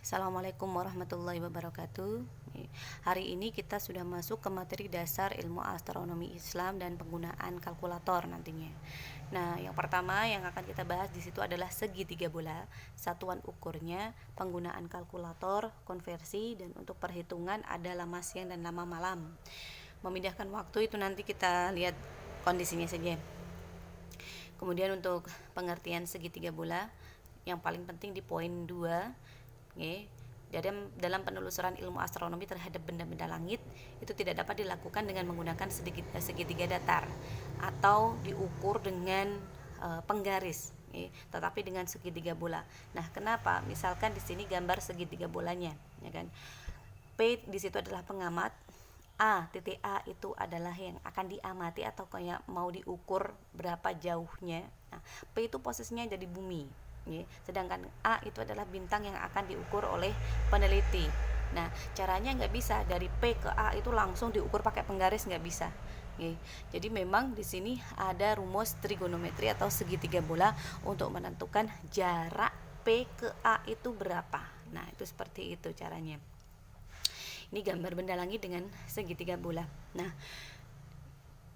Assalamualaikum warahmatullahi wabarakatuh. Hari ini kita sudah masuk ke materi dasar ilmu astronomi Islam dan penggunaan kalkulator nantinya. Nah, yang pertama yang akan kita bahas di situ adalah segitiga bola, satuan ukurnya, penggunaan kalkulator, konversi, dan untuk perhitungan ada lama siang dan lama malam. Memindahkan waktu itu nanti kita lihat kondisinya saja. Kemudian untuk pengertian segitiga bola, yang paling penting di poin 2, dalam penelusuran ilmu astronomi terhadap benda-benda langit itu tidak dapat dilakukan dengan menggunakan segitiga datar atau diukur dengan penggaris, tetapi dengan segitiga bola. Nah, kenapa? Misalkan di sini gambar segitiga bolanya, ya kan? P di situ adalah pengamat, titik A itu adalah yang akan diamati atau kayak mau diukur berapa jauhnya. Nah, P itu posisinya jadi bumi. Sedangkan A itu adalah bintang yang akan diukur oleh peneliti. Nah, caranya nggak bisa dari P ke A itu langsung diukur pakai penggaris, nggak bisa. Jadi memang di sini ada rumus trigonometri atau segitiga bola untuk menentukan jarak P ke A itu berapa. Nah, itu seperti itu caranya. Ini gambar benda langit dengan segitiga bola. Nah,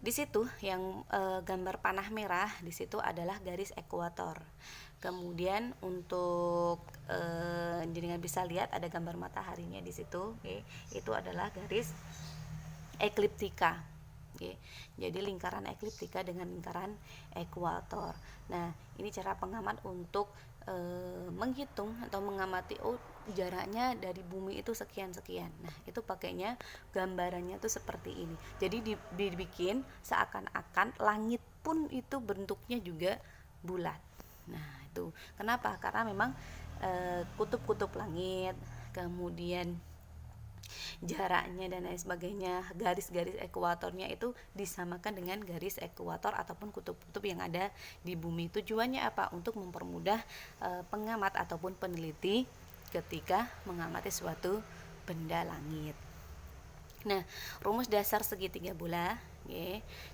di situ yang gambar panah merah di situ adalah garis ekuator. Kemudian untuk jenengan bisa lihat ada gambar mataharinya di situ, itu adalah garis ekliptika. Jadi lingkaran ekliptika dengan lingkaran ekuator. Nah, ini cara pengamat untuk menghitung atau mengamati jaraknya dari bumi itu sekian-sekian. Nah, itu pakainya gambarannya tuh seperti ini. Jadi dibikin seakan-akan langit pun itu bentuknya juga bulat. Nah, itu kenapa? Karena memang kutub-kutub langit, kemudian jaraknya dan lain sebagainya, garis-garis ekuatornya itu disamakan dengan garis ekuator ataupun kutub-kutub yang ada di bumi. Tujuannya apa? Untuk mempermudah pengamat ataupun peneliti ketika mengamati suatu benda langit. Nah, rumus dasar segitiga bola,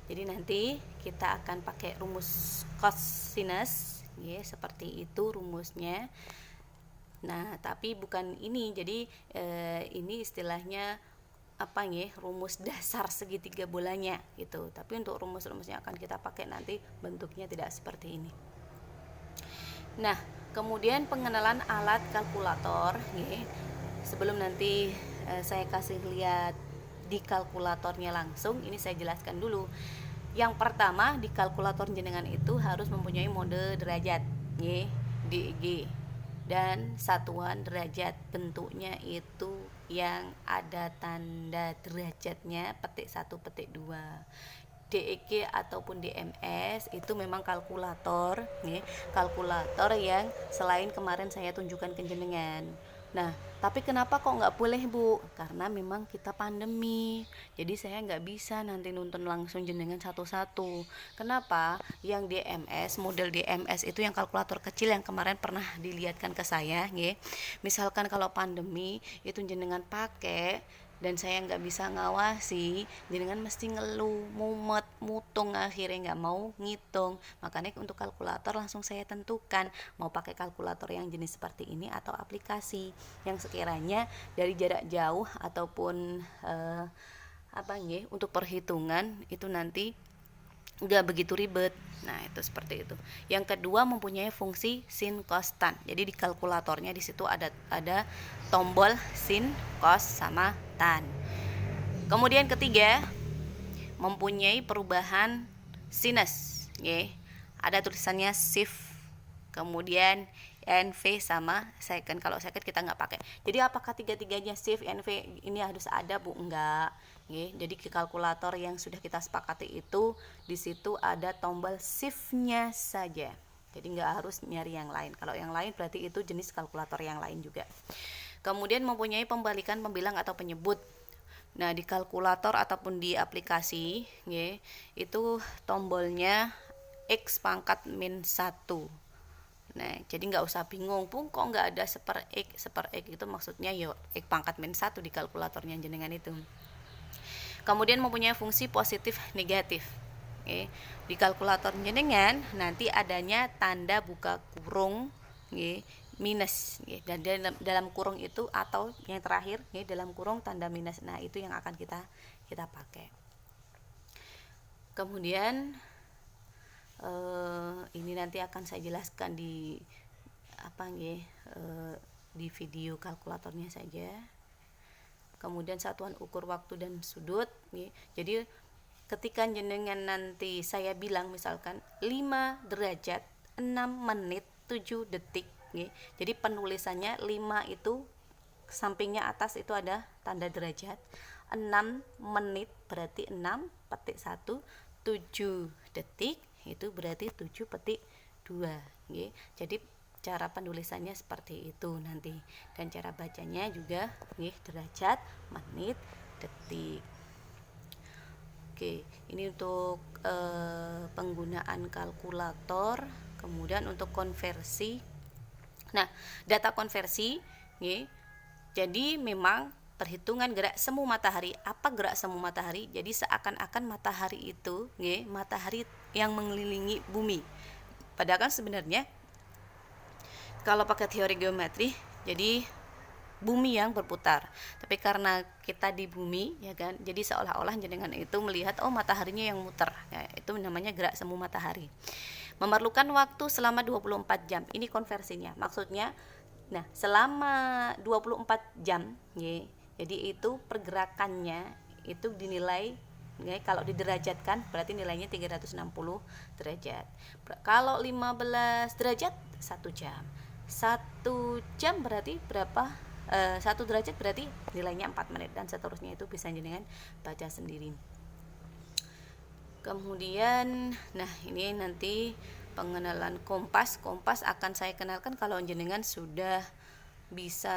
jadi nanti kita akan pakai rumus cosinus, seperti itu rumusnya. Nah, tapi bukan ini. Jadi ini istilahnya apa rumus dasar segitiga bolanya gitu. Tapi untuk rumus-rumusnya akan kita pakai nanti bentuknya tidak seperti ini. Nah, kemudian pengenalan alat kalkulator, sebelum nanti saya kasih lihat di kalkulatornya langsung, ini saya jelaskan dulu. Yang pertama, di kalkulator jenengan itu harus mempunyai mode derajat, DEG, dan satuan derajat. Bentuknya itu yang ada tanda derajatnya petik 1 petik 2. DEG ataupun DMS itu memang kalkulator, kalkulator yang selain kemarin saya tunjukkan ke jenengan. Nah, tapi kenapa kok nggak boleh, Bu? Karena memang kita pandemi, jadi saya nggak bisa nanti nonton langsung jenengan satu-satu. Kenapa? Yang DMS, model DMS itu yang kalkulator kecil yang kemarin pernah dilihatkan ke saya, misalkan kalau pandemi itu jenengan pakai dan saya nggak bisa ngawasi, jenengan mesti ngeluh, mumet, mutung, akhirnya nggak mau ngitung. Makanya untuk kalkulator langsung saya tentukan mau pakai kalkulator yang jenis seperti ini atau aplikasi yang sekiranya dari jarak jauh ataupun untuk perhitungan itu nanti udah begitu ribet. Nah, itu seperti itu. Yang kedua, mempunyai fungsi sin cos tan. Jadi di kalkulatornya di situ ada tombol sin, cos sama tan. Kemudian ketiga, mempunyai perubahan sinus, ada tulisannya shift, kemudian NV sama second. Kalau second kita nggak pakai. Jadi apakah tiga-tiganya shift, NV ini harus ada, Bu? Enggak. Jadi di kalkulator yang sudah kita sepakati itu di situ ada tombol shift-nya saja. Jadi nggak harus nyari yang lain. Kalau yang lain berarti itu jenis kalkulator yang lain juga. Kemudian mempunyai pembalikan pembilang atau penyebut. Nah, di kalkulator ataupun di aplikasi, itu tombolnya X pangkat min 1. Nah, jadi nggak usah bingung, Pung, kok nggak ada seper X itu maksudnya X pangkat min 1 di kalkulatornya jenengan itu. Kemudian mempunyai fungsi positif negatif. Di kalkulator jenengan nanti adanya tanda buka kurung minus nggih. Dan dalam kurung itu atau yang terakhir nggih dalam kurung tanda minus. Nah, itu yang akan kita pakai. Kemudian ini nanti akan saya jelaskan di di video kalkulatornya saja. Kemudian satuan ukur waktu dan sudut nggih. Jadi ketika jenengan nanti saya bilang misalkan 5 derajat 6 menit 7 detik nggih. Jadi penulisannya 5 itu sampingnya atas itu ada tanda derajat, 6 menit berarti 6 petik 1, 7 detik itu berarti 7 petik 2 nggih. Jadi cara penulisannya seperti itu nanti, dan cara bacanya juga nggih derajat, menit, detik. Oke, ini untuk penggunaan kalkulator. Kemudian untuk konversi. Nah, data konversi nggih. Jadi memang perhitungan gerak semu matahari. Apa gerak semu matahari? Jadi seakan-akan matahari itu nggih, matahari yang mengelilingi bumi. Padahal kan sebenarnya kalau pakai teori geometri, jadi bumi yang berputar. Tapi karena kita di bumi, ya kan, jadi seolah-olah jenengan itu melihat mataharinya yang muter. Ya, itu namanya gerak semu matahari. Memerlukan waktu selama 24 jam. Ini konversinya. Maksudnya, nah, selama 24 jam, ya, jadi itu pergerakannya itu dinilai, ya, kalau diderajatkan berarti nilainya 360 derajat. Kalau 15 derajat 1 jam. 1 jam berarti berapa? 1 derajat berarti nilainya 4 menit dan seterusnya, itu bisa jenengan baca sendiri. Kemudian nah ini nanti pengenalan kompas. Kompas akan saya kenalkan kalau jenengan sudah bisa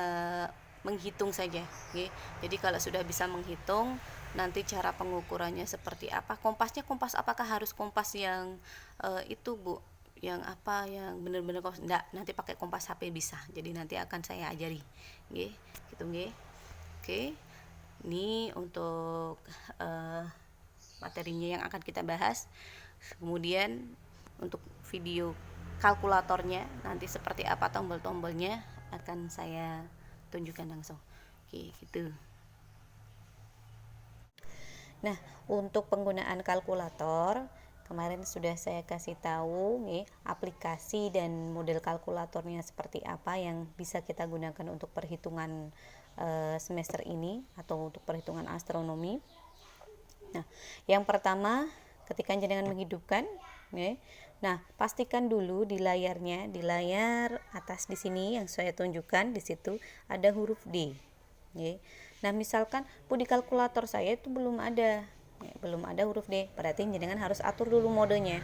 menghitung saja, okay? Jadi kalau sudah bisa menghitung, nanti cara pengukurannya seperti apa. Kompasnya kompas apakah harus kompas yang itu Bu, yang apa, yang benar-benar kompas? Enggak, nanti pakai kompas HP bisa. Jadi nanti akan saya ajari, nggih, gitu nggih. Oke. Ini untuk materinya yang akan kita bahas. Kemudian untuk video kalkulatornya nanti seperti apa tombol-tombolnya akan saya tunjukkan langsung. Oke, gitu. Nah, untuk penggunaan kalkulator kemarin sudah saya kasih tahu nih, aplikasi dan model kalkulatornya seperti apa yang bisa kita gunakan untuk perhitungan semester ini atau untuk perhitungan astronomi. Nah, yang pertama ketika jenengan menghidupkan, nih, nah pastikan dulu di layarnya, di layar atas di sini yang saya tunjukkan di situ ada huruf D. Nih. Nah, misalkan di kalkulator saya itu belum ada huruf D, berarti jenengan harus atur dulu modenya.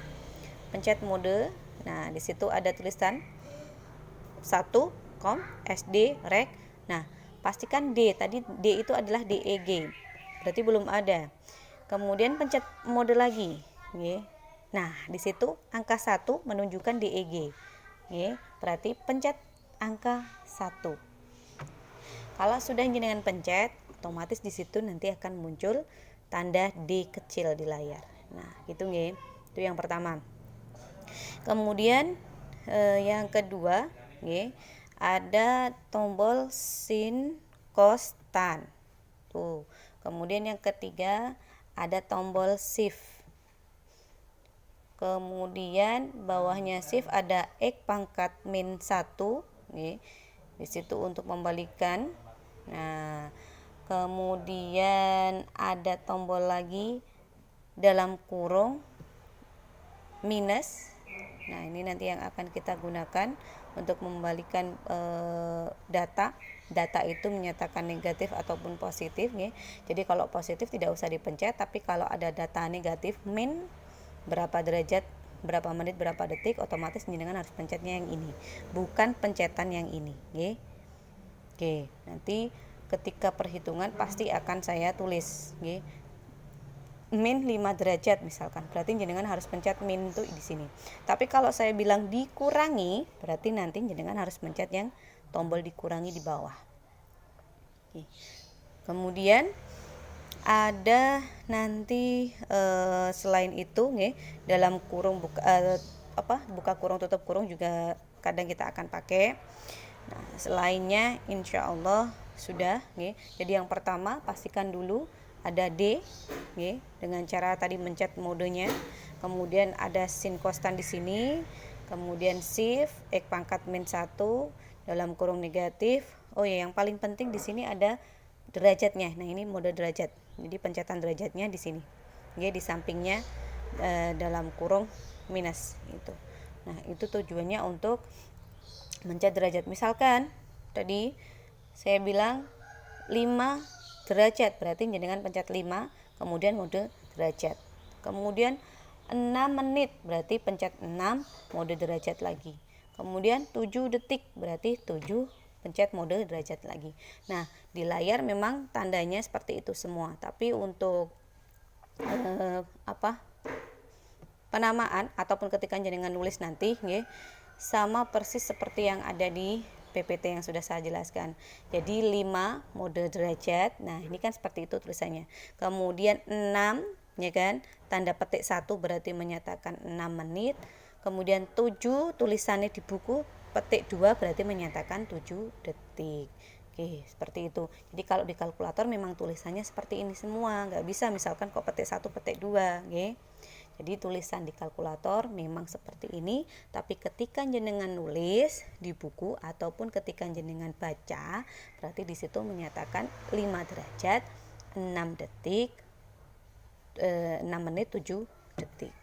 Pencet mode. Nah, di situ ada tulisan 1 SD rek. Nah, pastikan D, tadi D itu adalah DEG. Berarti belum ada. Kemudian pencet mode lagi, nggih. Nah, di situ angka 1 menunjukkan DEG. Nggih, berarti pencet angka 1. Kalau sudah jenengan pencet, otomatis di situ nanti akan muncul tanda D kecil di layar. Nah, gitu nggih. Itu yang pertama. Kemudian yang kedua, nggih, ada tombol sin, cos, tan. Tuh. Kemudian yang ketiga ada tombol shift. Kemudian bawahnya shift ada X pangkat min 1, nggih. Di situ untuk membalikan. Nah, kemudian ada tombol lagi dalam kurung minus. Nah, ini nanti yang akan kita gunakan untuk membalikan data. Data itu menyatakan negatif ataupun positif, ya. Jadi kalau positif tidak usah dipencet, tapi kalau ada data negatif min berapa derajat, berapa menit, berapa detik, otomatis jenengan harus pencetnya yang ini, bukan pencetan yang ini, ya. Oke, nanti ketika perhitungan pasti akan saya tulis, nggih. Min 5 derajat misalkan, berarti jenengan harus pencet min itu di sini. Tapi kalau saya bilang dikurangi, berarti nanti jenengan harus pencet yang tombol dikurangi di bawah. Oke. Kemudian ada nanti selain itu, nggih, dalam kurung buka kurung tutup kurung juga kadang kita akan pakai. Nah, selainnya insya Allah sudah. Jadi yang pertama pastikan dulu ada D dengan cara tadi mencet modenya. Kemudian ada sin konstan di sini. Kemudian shift X pangkat min 1 dalam kurung negatif. Oh ya, yang paling penting di sini ada derajatnya. Nah, ini mode derajat. Jadi pencetan derajatnya di sini. Di sampingnya dalam kurung minus itu. Nah, itu tujuannya untuk mencet derajat. Misalkan tadi saya bilang 5 derajat, berarti jenengan pencet 5 kemudian mode derajat. Kemudian 6 menit berarti pencet 6 mode derajat lagi. Kemudian 7 detik berarti 7 pencet mode derajat lagi. Nah, di layar memang tandanya seperti itu semua, tapi untuk penamaan ataupun ketika jenengan nulis nanti sama persis seperti yang ada di PPT yang sudah saya jelaskan. Jadi 5 mode derajat. Nah, ini kan seperti itu tulisannya. Kemudian 6 tanda petik 1 berarti menyatakan 6 menit. Kemudian 7 tulisannya di buku petik 2 berarti menyatakan 7 detik. Oke, seperti itu. Jadi kalau di kalkulator memang tulisannya seperti ini semua, nggak bisa misalkan kok petik 1 petik 2, Jadi tulisan di kalkulator memang seperti ini, tapi ketika jenengan nulis di buku ataupun ketika jenengan baca, berarti di situ menyatakan 5 derajat, 6 detik, 6 menit 7 detik.